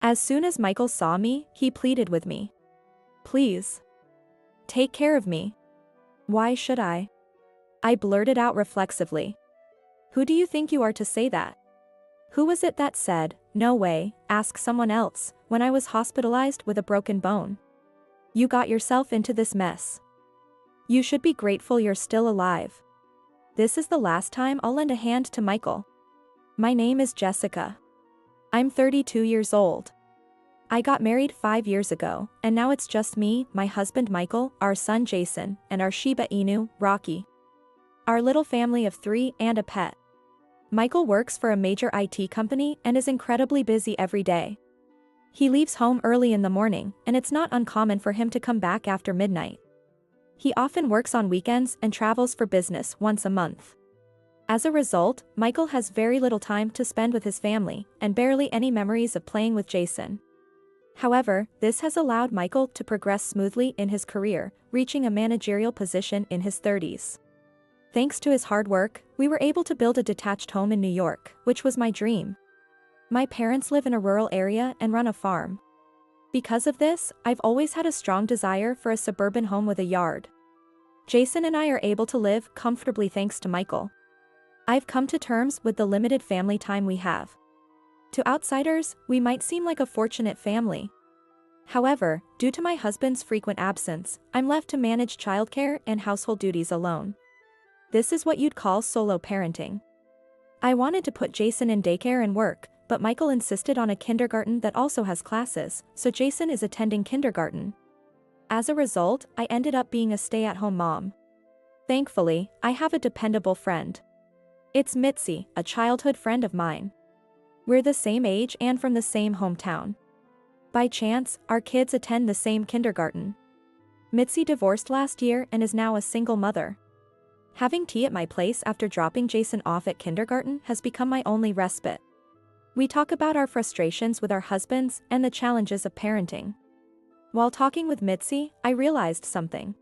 As soon as Michael saw me, he pleaded with me. "Please. Take care of me." "Why should I?" I blurted out reflexively. "Who do you think you are to say that?" Who was it that said, "No way, ask someone else," when I was hospitalized with a broken bone? You got yourself into this mess. You should be grateful you're still alive. This is the last time I'll lend a hand to Michael. My name is Jessica. I'm 32 years old. I got married 5 years ago, and now it's just me, my husband Michael, our son Jason, and our Shiba Inu, Rocky. Our little family of 3 and a pet. Michael works for a major IT company and is incredibly busy every day. He leaves home early in the morning, and it's not uncommon for him to come back after midnight. He often works on weekends and travels for business once a month. As a result, Michael has very little time to spend with his family, and barely any memories of playing with Jason. However, this has allowed Michael to progress smoothly in his career, reaching a managerial position in his 30s. Thanks to his hard work, we were able to build a detached home in New York, which was my dream. My parents live in a rural area and run a farm. Because of this, I've always had a strong desire for a suburban home with a yard. Jason and I are able to live comfortably thanks to Michael. I've come to terms with the limited family time we have. To outsiders, we might seem like a fortunate family. However, due to my husband's frequent absence, I'm left to manage childcare and household duties alone. This is what you'd call solo parenting. I wanted to put Jason in daycare and work, but Michael insisted on a kindergarten that also has classes, so Jason is attending kindergarten. As a result, I ended up being a stay-at-home mom. Thankfully, I have a dependable friend. It's Mitzi, a childhood friend of mine. We're the same age and from the same hometown. By chance, our kids attend the same kindergarten. Mitzi divorced last year and is now a single mother. Having tea at my place after dropping Jason off at kindergarten has become my only respite. We talk about our frustrations with our husbands and the challenges of parenting. While talking with Mitzi, I realized something.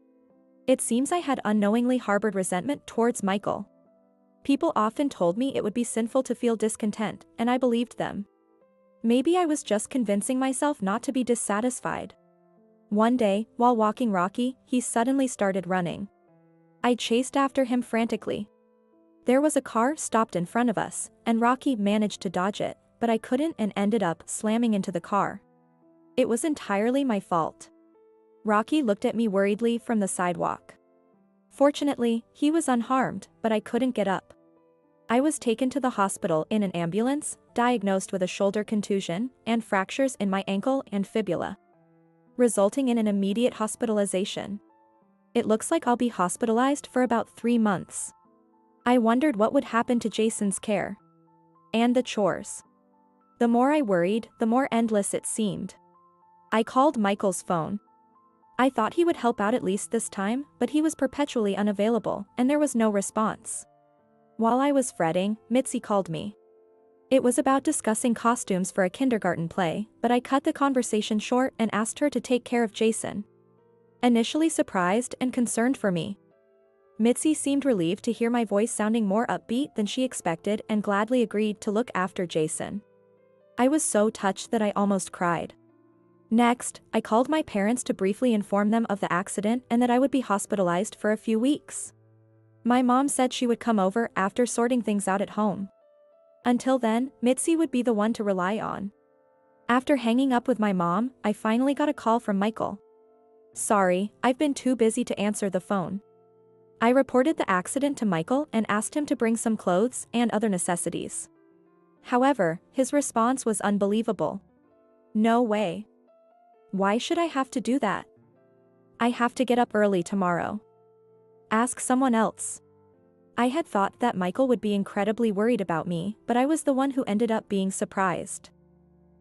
It seems I had unknowingly harbored resentment towards Michael. People often told me it would be sinful to feel discontent, and I believed them. Maybe I was just convincing myself not to be dissatisfied. One day, while walking Rocky, he suddenly started running. I chased after him frantically. There was a car stopped in front of us, and Rocky managed to dodge it, but I couldn't and ended up slamming into the car. It was entirely my fault. Rocky looked at me worriedly from the sidewalk. Fortunately, he was unharmed, but I couldn't get up. I was taken to the hospital in an ambulance, diagnosed with a shoulder contusion and fractures in my ankle and fibula, resulting in an immediate hospitalization. It looks like I'll be hospitalized for about 3 months. I wondered what would happen to Jason's care. And the chores. The more I worried, the more endless it seemed. I called Michael's phone. I thought he would help out at least this time, but he was perpetually unavailable, and there was no response. While I was fretting, Mitzi called me. It was about discussing costumes for a kindergarten play, but I cut the conversation short and asked her to take care of Jason. Initially surprised and concerned for me, Mitzi seemed relieved to hear my voice sounding more upbeat than she expected and gladly agreed to look after Jason. I was so touched that I almost cried. Next, I called my parents to briefly inform them of the accident and that I would be hospitalized for a few weeks. My mom said she would come over after sorting things out at home. Until then, Mitzi would be the one to rely on. After hanging up with my mom, I finally got a call from Michael. Sorry, I've been too busy to answer the phone. I reported the accident to Michael and asked him to bring some clothes and other necessities. However, his response was unbelievable. No way. Why should I have to do that? I have to get up early tomorrow. Ask someone else. I had thought that Michael would be incredibly worried about me, but I was the one who ended up being surprised.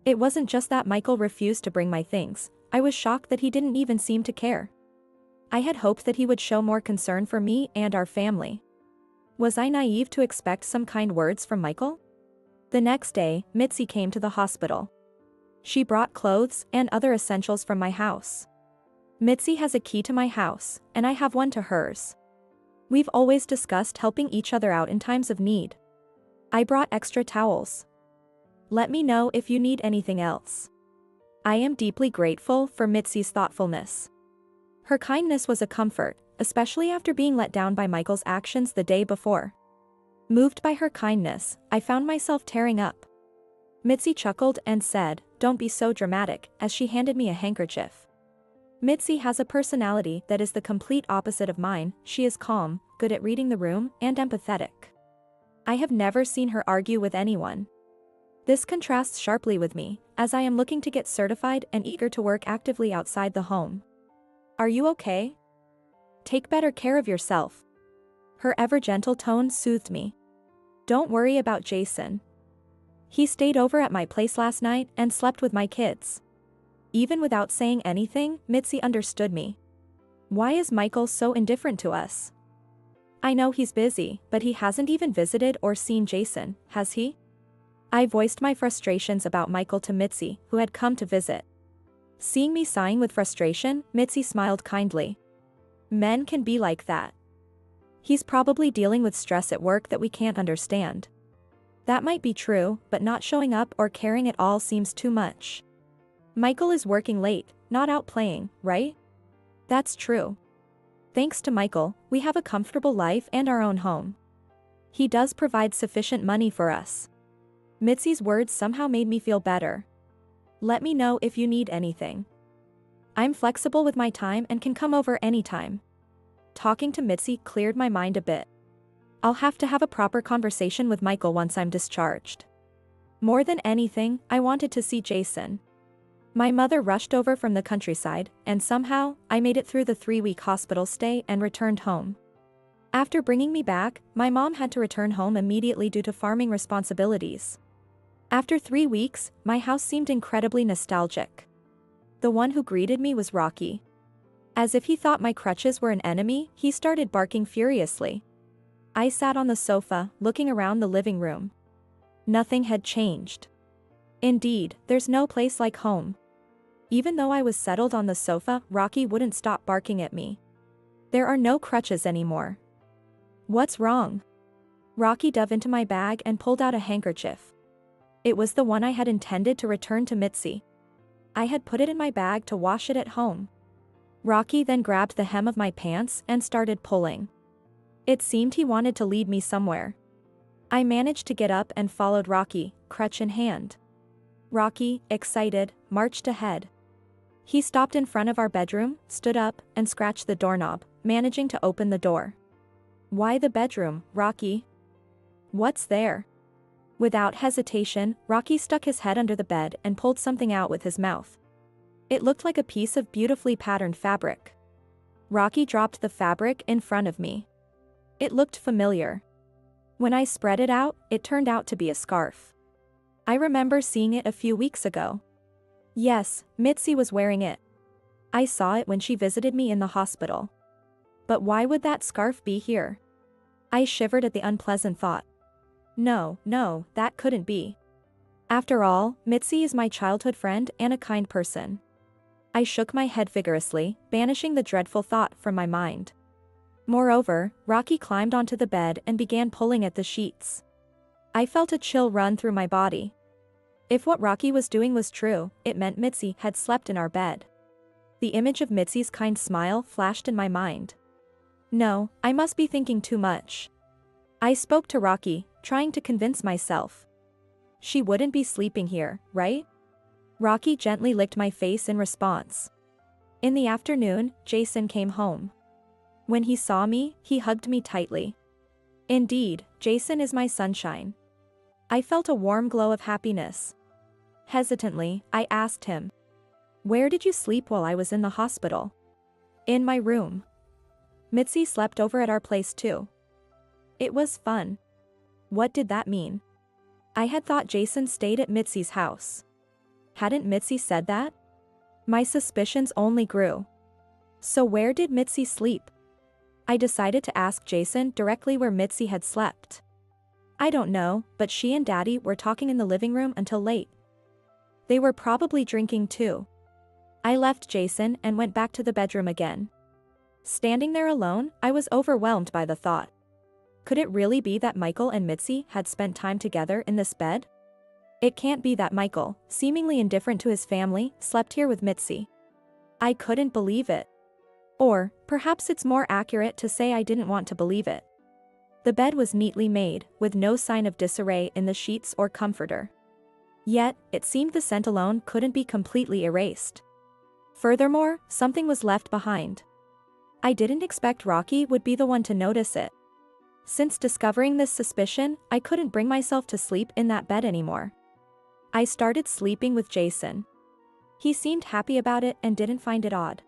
It wasn't just that Michael refused to bring my things, I was shocked that he didn't even seem to care. I had hoped that he would show more concern for me and our family. Was I naive to expect some kind words from Michael? The next day, Mitzi came to the hospital. She brought clothes and other essentials from my house. Mitzi has a key to my house, and I have one to hers. We've always discussed helping each other out in times of need. I brought extra towels. Let me know if you need anything else. I am deeply grateful for Mitzi's thoughtfulness. Her kindness was a comfort, especially after being let down by Michael's actions the day before. Moved by her kindness, I found myself tearing up. Mitzi chuckled and said, "Don't be so dramatic," as she handed me a handkerchief. Mitzi has a personality that is the complete opposite of mine. She is calm, good at reading the room, and empathetic. I have never seen her argue with anyone. This contrasts sharply with me, as I am looking to get certified and eager to work actively outside the home. "Are you okay? Take better care of yourself." Her ever-gentle tone soothed me. "Don't worry about Jason. He stayed over at my place last night and slept with my kids." Even without saying anything, Mitzi understood me. Why is Michael so indifferent to us? I know he's busy, but he hasn't even visited or seen Jason, has he? I voiced my frustrations about Michael to Mitzi, who had come to visit. Seeing me sighing with frustration, Mitzi smiled kindly. "Men can be like that. He's probably dealing with stress at work that we can't understand." That might be true, but not showing up or caring at all seems too much. Michael is working late, not out playing, right? That's true. Thanks to Michael, we have a comfortable life and our own home. He does provide sufficient money for us. Mitzi's words somehow made me feel better. "Let me know if you need anything. I'm flexible with my time and can come over anytime." Talking to Mitzi cleared my mind a bit. I'll have to have a proper conversation with Michael once I'm discharged. More than anything, I wanted to see Jason. My mother rushed over from the countryside, and somehow, I made it through the 3-week hospital stay and returned home. After bringing me back, my mom had to return home immediately due to farming responsibilities. After 3 weeks, my house seemed incredibly nostalgic. The one who greeted me was Rocky. As if he thought my crutches were an enemy, he started barking furiously. I sat on the sofa, looking around the living room. Nothing had changed. Indeed, there's no place like home. Even though I was settled on the sofa, Rocky wouldn't stop barking at me. There are no crutches anymore. "What's wrong?" Rocky dove into my bag and pulled out a handkerchief. It was the one I had intended to return to Mitzi. I had put it in my bag to wash it at home. Rocky then grabbed the hem of my pants and started pulling. It seemed he wanted to lead me somewhere. I managed to get up and followed Rocky, crutch in hand. Rocky, excited, marched ahead. He stopped in front of our bedroom, stood up, and scratched the doorknob, managing to open the door. "Why the bedroom, Rocky? What's there?" Without hesitation, Rocky stuck his head under the bed and pulled something out with his mouth. It looked like a piece of beautifully patterned fabric. Rocky dropped the fabric in front of me. It looked familiar. When I spread it out, it turned out to be a scarf. I remember seeing it a few weeks ago. Yes, Mitzi was wearing it. I saw it when she visited me in the hospital. But why would that scarf be here? I shivered at the unpleasant thought. No, that couldn't be. After all, Mitzi is my childhood friend and a kind person. I shook my head vigorously, banishing the dreadful thought from my mind. Moreover, Rocky climbed onto the bed and began pulling at the sheets. I felt a chill run through my body. If what Rocky was doing was true, it meant Mitzi had slept in our bed. The image of Mitzi's kind smile flashed in my mind. No, I must be thinking too much. I spoke to Rocky, trying to convince myself. She wouldn't be sleeping here, right? Rocky gently licked my face in response. In the afternoon, Jason came home. When he saw me, he hugged me tightly. Indeed, Jason is my sunshine. I felt a warm glow of happiness. Hesitantly, I asked him, "Where did you sleep while I was in the hospital?" "In my room." Mitzi slept over at our place too. It was fun. What did that mean? I had thought Jason stayed at Mitzi's house. Hadn't Mitzi said that? My suspicions only grew. So where did Mitzi sleep? I decided to ask Jason directly where Mitzi had slept. I don't know, but she and Daddy were talking in the living room until late. They were probably drinking too. I left Jason and went back to the bedroom again. Standing there alone, I was overwhelmed by the thought. Could it really be that Michael and Mitzi had spent time together in this bed? It can't be that Michael, seemingly indifferent to his family, slept here with Mitzi. I couldn't believe it. Or, perhaps it's more accurate to say I didn't want to believe it. The bed was neatly made, with no sign of disarray in the sheets or comforter. Yet, it seemed the scent alone couldn't be completely erased. Furthermore, something was left behind. I didn't expect Rocky would be the one to notice it. Since discovering this suspicion, I couldn't bring myself to sleep in that bed anymore. I started sleeping with Jason. He seemed happy about it and didn't find it odd.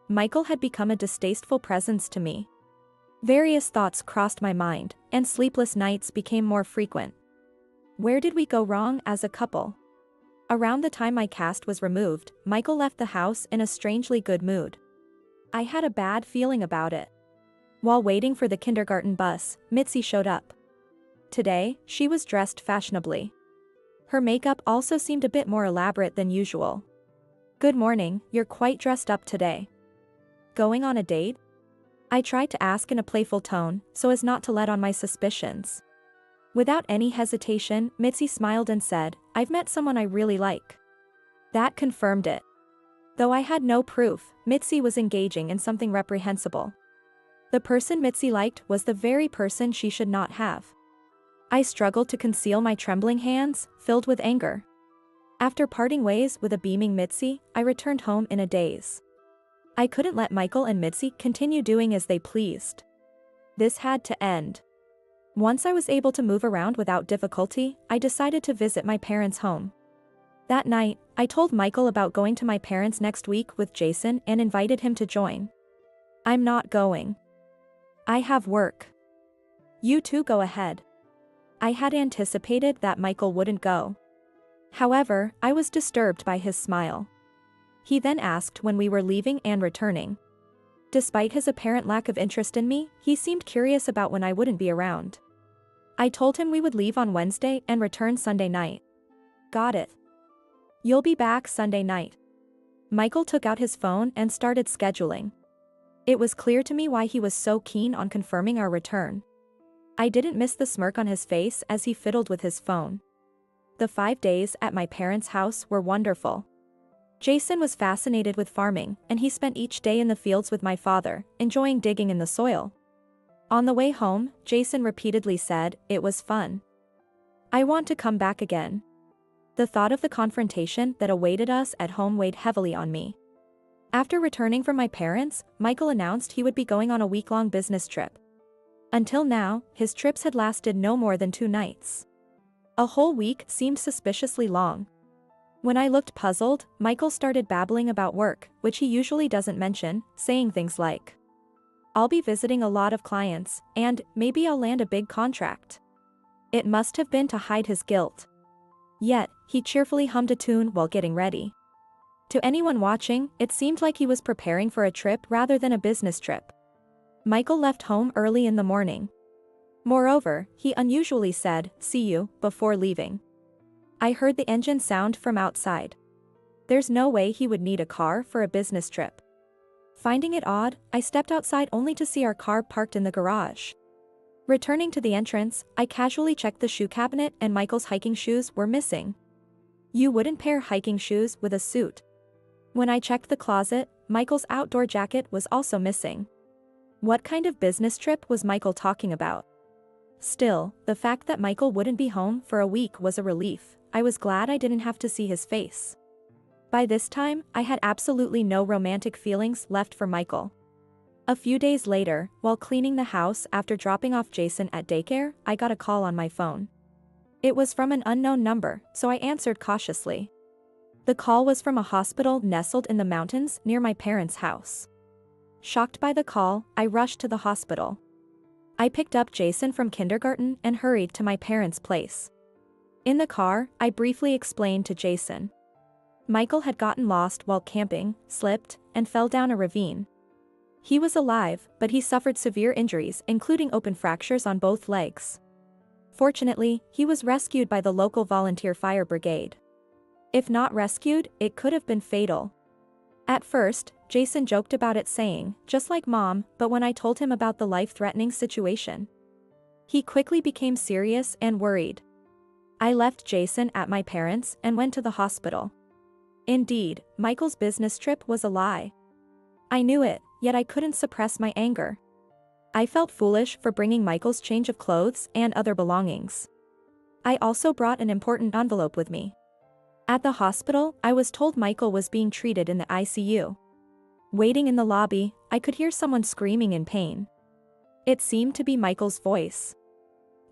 Michael had become a distasteful presence to me. Various thoughts crossed my mind, and sleepless nights became more frequent. Where did we go wrong as a couple? Around the time my cast was removed, Michael left the house in a strangely good mood. I had a bad feeling about it. While waiting for the kindergarten bus, Mitzi showed up. Today, she was dressed fashionably. Her makeup also seemed a bit more elaborate than usual. "Good morning, you're quite dressed up today. Going on a date?" I tried to ask in a playful tone, so as not to let on my suspicions. Without any hesitation, Mitzi smiled and said, "I've met someone I really like." That confirmed it. Though I had no proof, Mitzi was engaging in something reprehensible. The person Mitzi liked was the very person she should not have. I struggled to conceal my trembling hands, filled with anger. After parting ways with a beaming Mitzi, I returned home in a daze. I couldn't let Michael and Mitzi continue doing as they pleased. This had to end. Once I was able to move around without difficulty, I decided to visit my parents' home. That night, I told Michael about going to my parents next week with Jason and invited him to join. "I'm not going. I have work. You two go ahead." I had anticipated that Michael wouldn't go. However, I was disturbed by his smile. He then asked when we were leaving and returning. Despite his apparent lack of interest in me, he seemed curious about when I wouldn't be around. I told him we would leave on Wednesday and return Sunday night. "Got it. You'll be back Sunday night." Michael took out his phone and started scheduling. It was clear to me why he was so keen on confirming our return. I didn't miss the smirk on his face as he fiddled with his phone. The 5 days at my parents' house were wonderful. Jason was fascinated with farming, and he spent each day in the fields with my father, enjoying digging in the soil. On the way home, Jason repeatedly said, "It was fun. I want to come back again." The thought of the confrontation that awaited us at home weighed heavily on me. After returning from my parents, Michael announced he would be going on a week-long business trip. Until now, his trips had lasted no more than 2 nights. A whole week seemed suspiciously long. When I looked puzzled, Michael started babbling about work, which he usually doesn't mention, saying things like, "I'll be visiting a lot of clients, and maybe I'll land a big contract." It must have been to hide his guilt. Yet, he cheerfully hummed a tune while getting ready. To anyone watching, it seemed like he was preparing for a trip rather than a business trip. Michael left home early in the morning. Moreover, he unusually said, "See you," before leaving. I heard the engine sound from outside. There's no way he would need a car for a business trip. Finding it odd, I stepped outside only to see our car parked in the garage. Returning to the entrance, I casually checked the shoe cabinet and Michael's hiking shoes were missing. You wouldn't pair hiking shoes with a suit. When I checked the closet, Michael's outdoor jacket was also missing. What kind of business trip was Michael talking about? Still, the fact that Michael wouldn't be home for a week was a relief. I was glad I didn't have to see his face. By this time, I had absolutely no romantic feelings left for Michael. A few days later, while cleaning the house after dropping off Jason at daycare, I got a call on my phone. It was from an unknown number, so I answered cautiously. The call was from a hospital nestled in the mountains near my parents' house. Shocked by the call, I rushed to the hospital. I picked up Jason from kindergarten and hurried to my parents' place. In the car, I briefly explained to Jason. Michael had gotten lost while camping, slipped, and fell down a ravine. He was alive, but he suffered severe injuries including open fractures on both legs. Fortunately, he was rescued by the local volunteer fire brigade. If not rescued, it could have been fatal. At first, Jason joked about it saying, "Just like Mom," but when I told him about the life-threatening situation, he quickly became serious and worried. I left Jason at my parents' and went to the hospital. Indeed, Michael's business trip was a lie. I knew it, yet I couldn't suppress my anger. I felt foolish for bringing Michael's change of clothes and other belongings. I also brought an important envelope with me. At the hospital, I was told Michael was being treated in the ICU. Waiting in the lobby, I could hear someone screaming in pain. It seemed to be Michael's voice.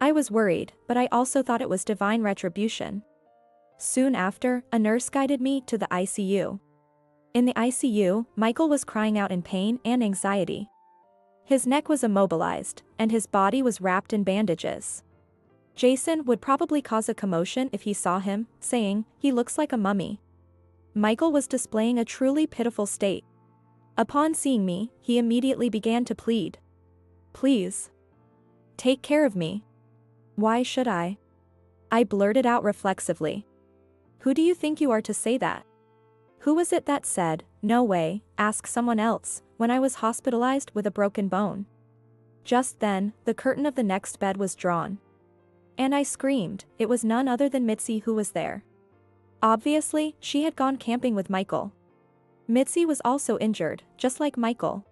I was worried, but I also thought it was divine retribution. Soon after, a nurse guided me to the ICU. In the ICU, Michael was crying out in pain and anxiety. His neck was immobilized, and his body was wrapped in bandages. Jason would probably cause a commotion if he saw him, saying, "He looks like a mummy." Michael was displaying a truly pitiful state. Upon seeing me, he immediately began to plead. "Please. Take care of me." "Why should I?" I blurted out reflexively. "Who do you think you are to say that?" "Who was it that said, 'No way, ask someone else,' when I was hospitalized with a broken bone?" Just then, the curtain of the next bed was drawn. And I screamed. It was none other than Mitzi who was there. Obviously, she had gone camping with Michael. Mitzi was also injured, just like Michael.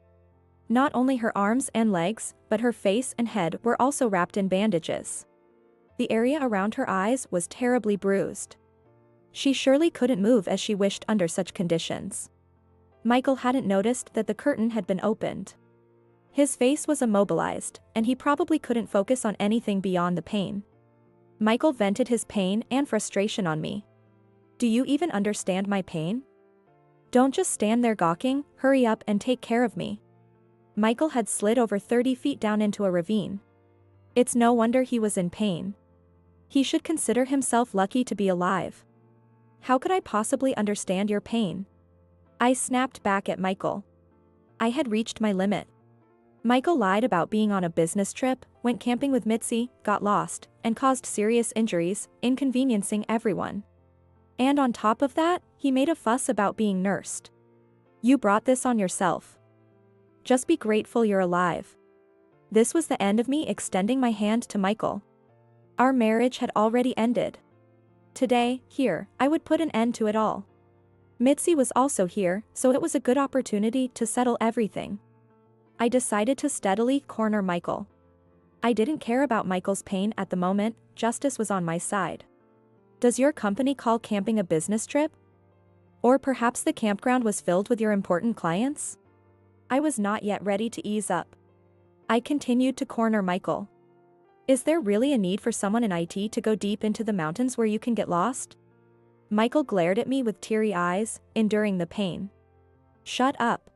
Not only her arms and legs, but her face and head were also wrapped in bandages. The area around her eyes was terribly bruised. She surely couldn't move as she wished under such conditions. Michael hadn't noticed that the curtain had been opened. His face was immobilized, and he probably couldn't focus on anything beyond the pain. Michael vented his pain and frustration on me. "Do you even understand my pain? Don't just stand there gawking, hurry up and take care of me." Michael had slid over 30 feet down into a ravine. It's no wonder he was in pain. He should consider himself lucky to be alive. "How could I possibly understand your pain?" I snapped back at Michael. I had reached my limit. Michael lied about being on a business trip, went camping with Mitzi, got lost, and caused serious injuries, inconveniencing everyone. And on top of that, he made a fuss about being nursed. "You brought this on yourself. Just be grateful you're alive." This was the end of me extending my hand to Michael. Our marriage had already ended. Today, here, I would put an end to it all. Mitzi was also here, so it was a good opportunity to settle everything. I decided to steadily corner Michael. I didn't care about Michael's pain at the moment, justice was on my side. "Does your company call camping a business trip? Or perhaps the campground was filled with your important clients?" I was not yet ready to ease up. I continued to corner Michael. "Is there really a need for someone in IT to go deep into the mountains where you can get lost?" Michael glared at me with teary eyes, enduring the pain. "Shut up.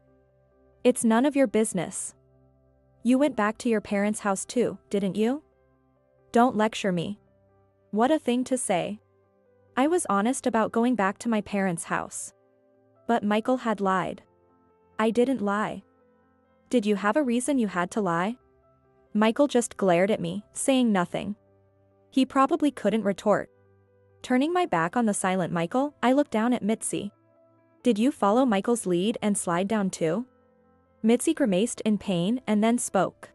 It's none of your business. You went back to your parents' house too, didn't you? Don't lecture me." What a thing to say. I was honest about going back to my parents' house. But Michael had lied. I didn't lie. "Did you have a reason you had to lie?" Michael just glared at me, saying nothing. He probably couldn't retort. Turning my back on the silent Michael, I looked down at Mitzi. "Did you follow Michael's lead and slide down too?" Mitzi grimaced in pain and then spoke.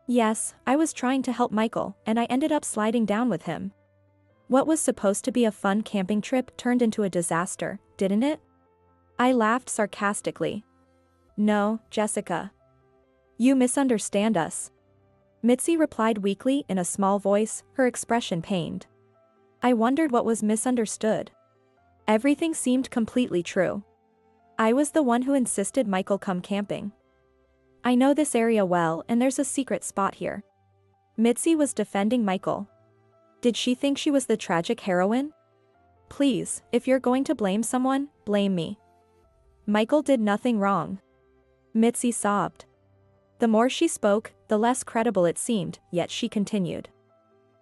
"Yes, I was trying to help Michael, and I ended up sliding down with him. What was supposed to be a fun camping trip turned into a disaster, didn't it?" I laughed sarcastically. "No, Jessica. You misunderstand us." Mitzi replied weakly in a small voice, her expression pained. I wondered what was misunderstood. Everything seemed completely true. I was the one who insisted Michael come camping. "I know this area well and there's a secret spot here." Mitzi was defending Michael. Did she think she was the tragic heroine? "Please, if you're going to blame someone, blame me. Michael did nothing wrong." Mitzi sobbed. The more she spoke, the less credible it seemed, yet she continued.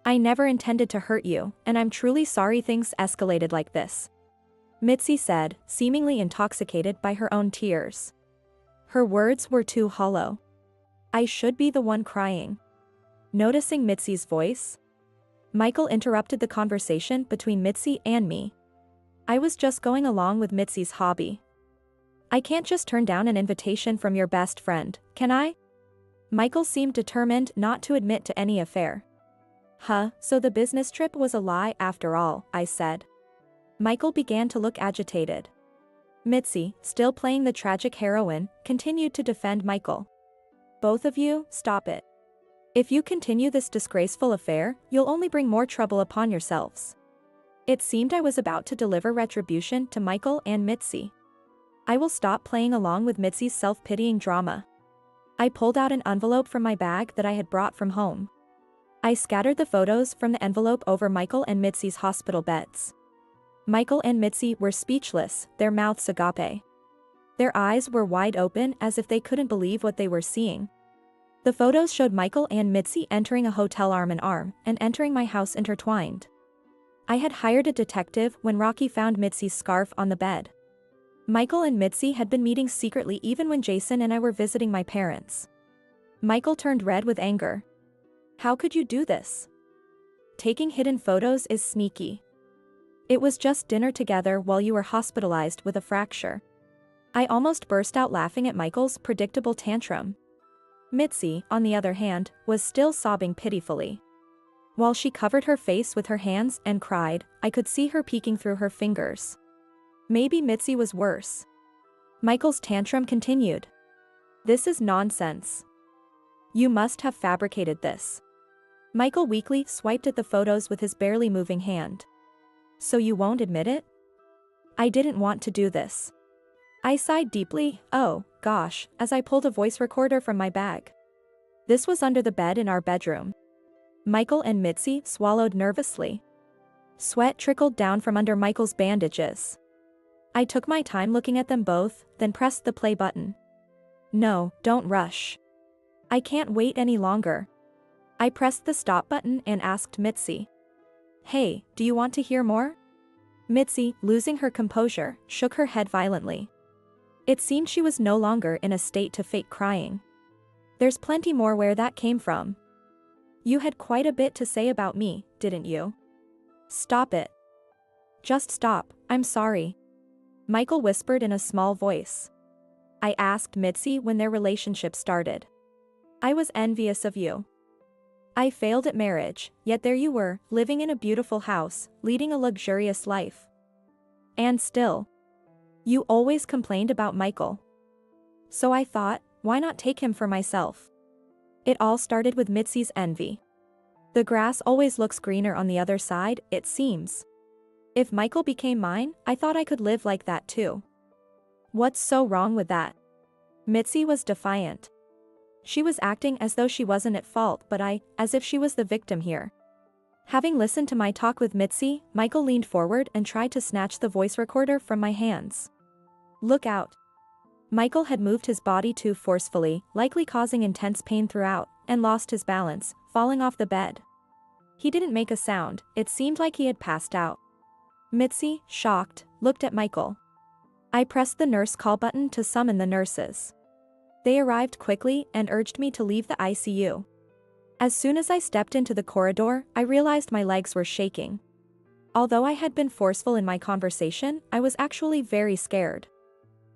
"I never intended to hurt you, and I'm truly sorry things escalated like this," Mitzi said, seemingly intoxicated by her own tears. Her words were too hollow. I should be the one crying. Noticing Mitzi's voice, Michael interrupted the conversation between Mitzi and me. I was just going along with Mitzi's hobby. "I can't just turn down an invitation from your best friend, can I?" Michael seemed determined not to admit to any affair. Huh, so the business trip was a lie after all, I said. Michael began to look agitated. Mitzi, still playing the tragic heroine, continued to defend Michael. Both of you, stop it. If you continue this disgraceful affair, you'll only bring more trouble upon yourselves. It seemed I was about to deliver retribution to Michael and Mitzi. I will stop playing along with Mitzi's self-pitying drama. I pulled out an envelope from my bag that I had brought from home. I scattered the photos from the envelope over Michael and Mitzi's hospital beds. Michael and Mitzi were speechless, their mouths agape. Their eyes were wide open as if they couldn't believe what they were seeing. The photos showed Michael and Mitzi entering a hotel arm in arm and entering my house intertwined. I had hired a detective when Rocky found Mitzi's scarf on the bed. Michael and Mitzi had been meeting secretly even when Jason and I were visiting my parents. Michael turned red with anger. How could you do this? Taking hidden photos is sneaky. It was just dinner together while you were hospitalized with a fracture. I almost burst out laughing at Michael's predictable tantrum. Mitzi, on the other hand, was still sobbing pitifully. While she covered her face with her hands and cried, I could see her peeking through her fingers. Maybe Mitzi was worse. Michael's tantrum continued. This is nonsense. You must have fabricated this. Michael weakly swiped at the photos with his barely moving hand. So you won't admit it? I didn't want to do this. I sighed deeply, oh, gosh, as I pulled a voice recorder from my bag. This was under the bed in our bedroom. Michael and Mitzi swallowed nervously. Sweat trickled down from under Michael's bandages. I took my time looking at them both, then pressed the play button. No, don't rush. I can't wait any longer. I pressed the stop button and asked Mitzi. Hey, do you want to hear more? Mitzi, losing her composure, shook her head violently. It seemed she was no longer in a state to fake crying. There's plenty more where that came from. You had quite a bit to say about me, didn't you? Stop it. Just stop, I'm sorry. Michael whispered in a small voice. I asked Mitzi when their relationship started. I was envious of you. I failed at marriage, yet there you were, living in a beautiful house, leading a luxurious life. And still. You always complained about Michael. So I thought, why not take him for myself? It all started with Mitzi's envy. The grass always looks greener on the other side, it seems. If Michael became mine, I thought I could live like that too. What's so wrong with that? Mitzi was defiant. She was acting as though she wasn't at fault, but as if she was the victim here. Having listened to my talk with Mitzi, Michael leaned forward and tried to snatch the voice recorder from my hands. Look out. Michael had moved his body too forcefully, likely causing intense pain throughout, and lost his balance, falling off the bed. He didn't make a sound, it seemed like he had passed out. Mitzi, shocked, looked at Michael. I pressed the nurse call button to summon the nurses. They arrived quickly and urged me to leave the ICU. As soon as I stepped into the corridor, I realized my legs were shaking. Although I had been forceful in my conversation, I was actually very scared.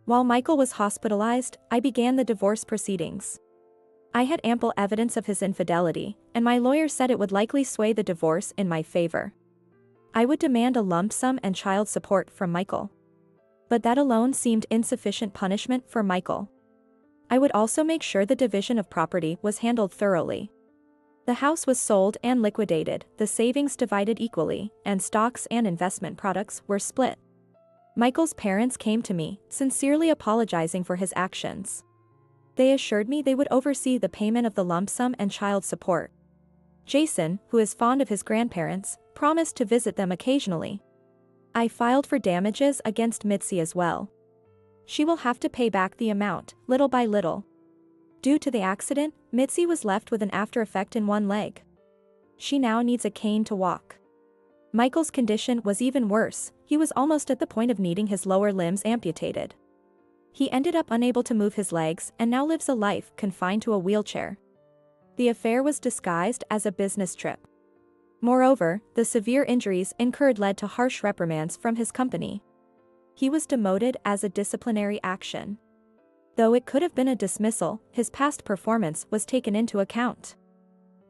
While Michael was hospitalized, I began the divorce proceedings. I had ample evidence of his infidelity, and my lawyer said it would likely sway the divorce in my favor. I would demand a lump sum and child support from Michael. But that alone seemed insufficient punishment for Michael. I would also make sure the division of property was handled thoroughly. The house was sold and liquidated, the savings divided equally, and stocks and investment products were split. Michael's parents came to me, sincerely apologizing for his actions. They assured me they would oversee the payment of the lump sum and child support. Jason, who is fond of his grandparents, promised to visit them occasionally. I filed for damages against Mitzi as well. She will have to pay back the amount, little by little. Due to the accident, Mitzi was left with an after effect in one leg. She now needs a cane to walk. Michael's condition was even worse, he was almost at the point of needing his lower limbs amputated. He ended up unable to move his legs and now lives a life confined to a wheelchair. The affair was disguised as a business trip. Moreover, the severe injuries incurred led to harsh reprimands from his company. He was demoted as a disciplinary action. Though it could have been a dismissal, his past performance was taken into account.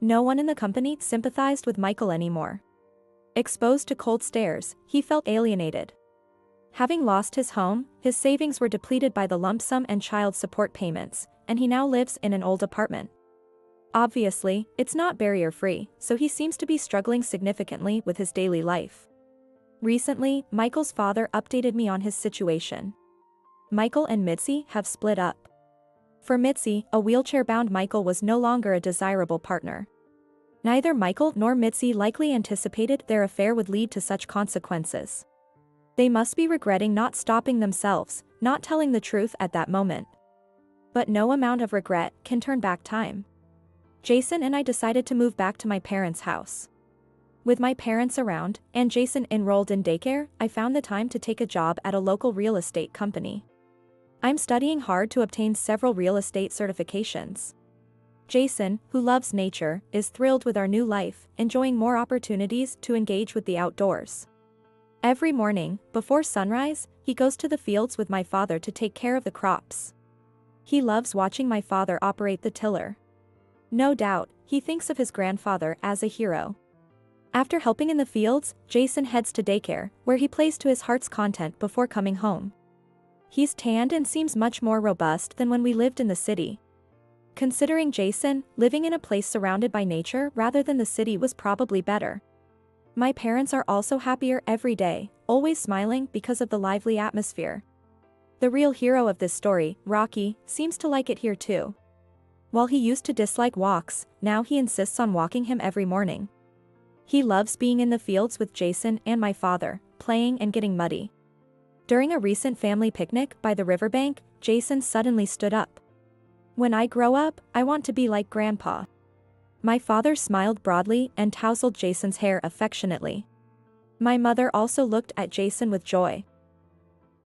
No one in the company sympathized with Michael anymore. Exposed to cold stares, he felt alienated. Having lost his home, his savings were depleted by the lump sum and child support payments, and he now lives in an old apartment. Obviously, it's not barrier-free, so he seems to be struggling significantly with his daily life. Recently, Michael's father updated me on his situation. Michael and Mitzi have split up. For Mitzi, a wheelchair-bound Michael was no longer a desirable partner. Neither Michael nor Mitzi likely anticipated their affair would lead to such consequences. They must be regretting not stopping themselves, not telling the truth at that moment. But no amount of regret can turn back time. Jason and I decided to move back to my parents' house. With my parents around, and Jason enrolled in daycare, I found the time to take a job at a local real estate company. I'm studying hard to obtain several real estate certifications. Jason, who loves nature, is thrilled with our new life, enjoying more opportunities to engage with the outdoors. Every morning, before sunrise, he goes to the fields with my father to take care of the crops. He loves watching my father operate the tiller. No doubt, he thinks of his grandfather as a hero. After helping in the fields, Jason heads to daycare, where he plays to his heart's content before coming home. He's tanned and seems much more robust than when we lived in the city. Considering Jason, living in a place surrounded by nature rather than the city was probably better. My parents are also happier every day, always smiling because of the lively atmosphere. The real hero of this story, Rocky, seems to like it here too. While he used to dislike walks, now he insists on walking him every morning. He loves being in the fields with Jason and my father, playing and getting muddy. During a recent family picnic by the riverbank, Jason suddenly stood up. "When I grow up, I want to be like Grandpa." My father smiled broadly and tousled Jason's hair affectionately. My mother also looked at Jason with joy.